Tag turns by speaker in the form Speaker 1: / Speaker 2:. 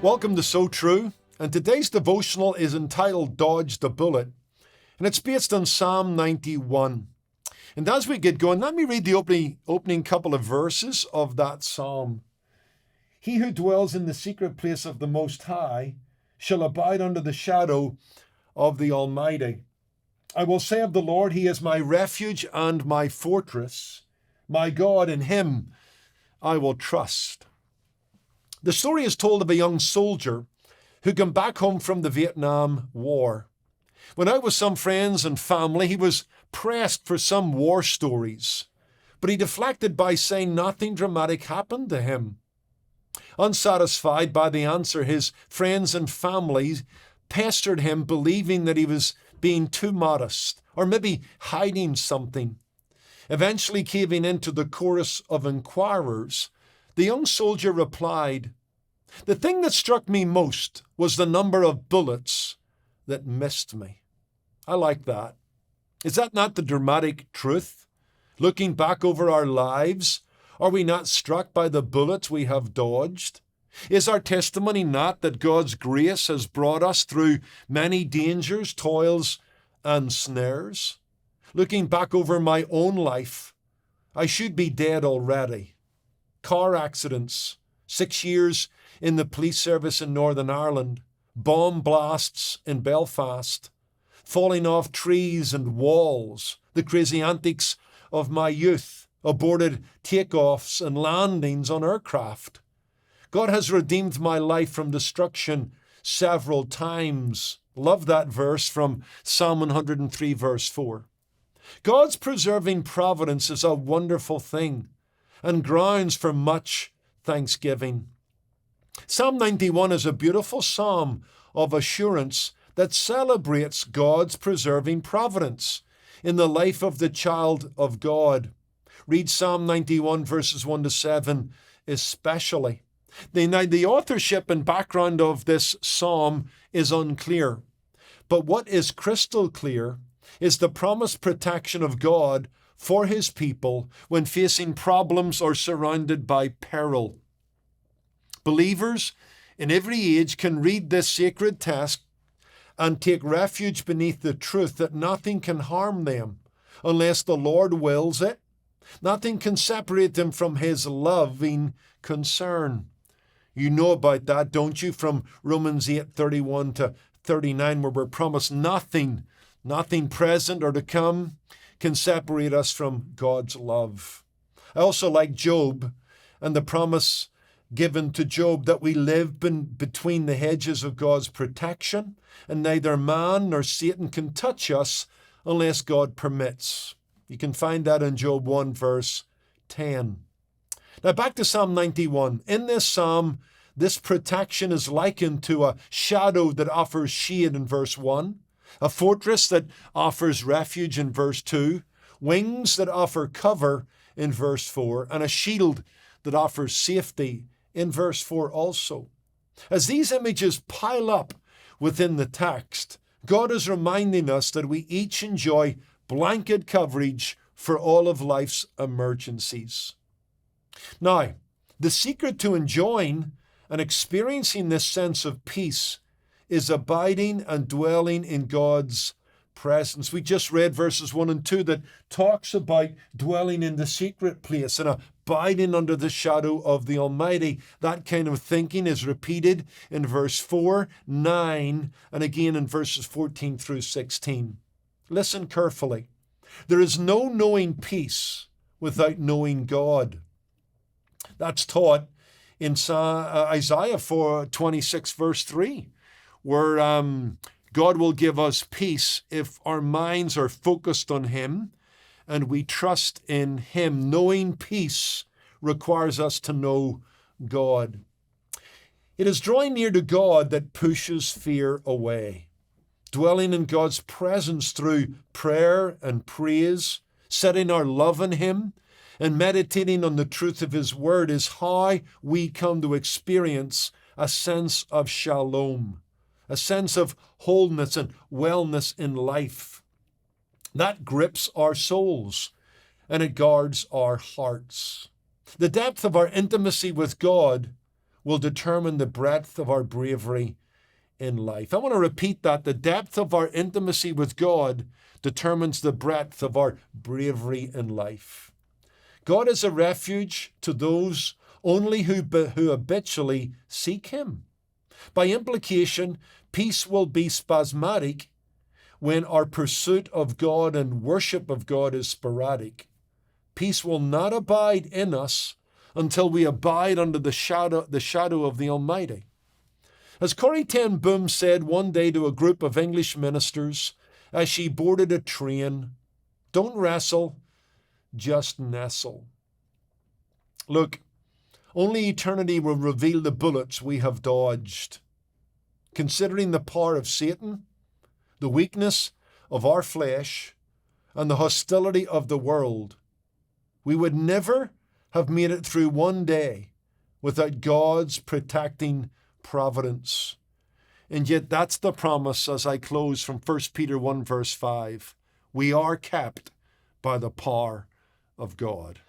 Speaker 1: Welcome to So True, and today's devotional is entitled Dodge the Bullet, and it's based on Psalm 91. And as we get going, let me read the opening couple of verses of that psalm. He who dwells in the secret place of the Most High shall abide under the shadow of the Almighty. I will say of the Lord, He is my refuge and my fortress. My God, in Him I will trust. The story is told of a young soldier who came back home from the Vietnam War. When out with some friends and family, he was pressed for some war stories, but he deflected by saying nothing dramatic happened to him. Unsatisfied by the answer, his friends and family pestered him, believing that he was being too modest or maybe hiding something. Eventually caving into the chorus of inquirers, the young soldier replied, "The thing that struck me most was the number of bullets that missed me." I like that. Is that not the dramatic truth? Looking back over our lives, are we not struck by the bullets we have dodged? Is our testimony not that God's grace has brought us through many dangers, toils, and snares? Looking back over my own life, I should be dead already. Car accidents, 6 years in the police service in Northern Ireland, bomb blasts in Belfast, falling off trees and walls, the crazy antics of my youth, aborted takeoffs and landings on aircraft. God has redeemed my life from destruction several times. Love that verse from Psalm 103, verse 4. God's preserving providence is a wonderful thing and grounds for much thanksgiving. Psalm 91 is a beautiful psalm of assurance that celebrates God's preserving providence in the life of the child of God. Read Psalm 91 verses 1 to 7 especially. The authorship and background of this psalm is unclear, but what is crystal clear is the promised protection of God for His people when facing problems or surrounded by peril. Believers in every age can read this sacred text and take refuge beneath the truth that nothing can harm them unless the Lord wills it. Nothing can separate them from His loving concern. You know about that, don't you? From Romans 8:31 to 39, where we're promised nothing present or to come can separate us from God's love. I also like Job and the promise given to Job that we live between the hedges of God's protection, and neither man nor Satan can touch us unless God permits. You can find that in Job 1 verse 10. Now back to Psalm 91. In this psalm, this protection is likened to a shadow that offers shade in verse 1, a fortress that offers refuge in verse 2, wings that offer cover in verse 4, and a shield that offers safety in verse 4 also. As these images pile up within the text, God is reminding us that we each enjoy blanket coverage for all of life's emergencies. Now, the secret to enjoying and experiencing this sense of peace is abiding and dwelling in God's presence. We just read verses 1 and 2 that talks about dwelling in the secret place and abiding under the shadow of the Almighty. That kind of thinking is repeated in verse 4, 9, and again in verses 14 through 16. Listen carefully. There is no knowing peace without knowing God. That's taught in Isaiah 4:26 verse 3, where God will give us peace if our minds are focused on Him and we trust in Him. Knowing peace requires us to know God. It is drawing near to God that pushes fear away. Dwelling in God's presence through prayer and praise, setting our love on Him, and meditating on the truth of His Word is how we come to experience a sense of shalom, a sense of wholeness and wellness in life. That grips our souls and it guards our hearts. The depth of our intimacy with God will determine the breadth of our bravery in life. I want to repeat that. The depth of our intimacy with God determines the breadth of our bravery in life. God is a refuge to those only who habitually seek him. By implication, peace will be spasmodic when our pursuit of God and worship of God is sporadic. Peace will not abide in us until we abide under the shadow of the Almighty. As Corrie ten Boom said one day to a group of English ministers as she boarded a train, "Don't wrestle, just nestle." Look, only eternity will reveal the bullets we have dodged. Considering the power of Satan, the weakness of our flesh, and the hostility of the world, we would never have made it through one day without God's protecting providence. And yet that's the promise as I close from 1 Peter 1 verse 5. We are kept by the power of God.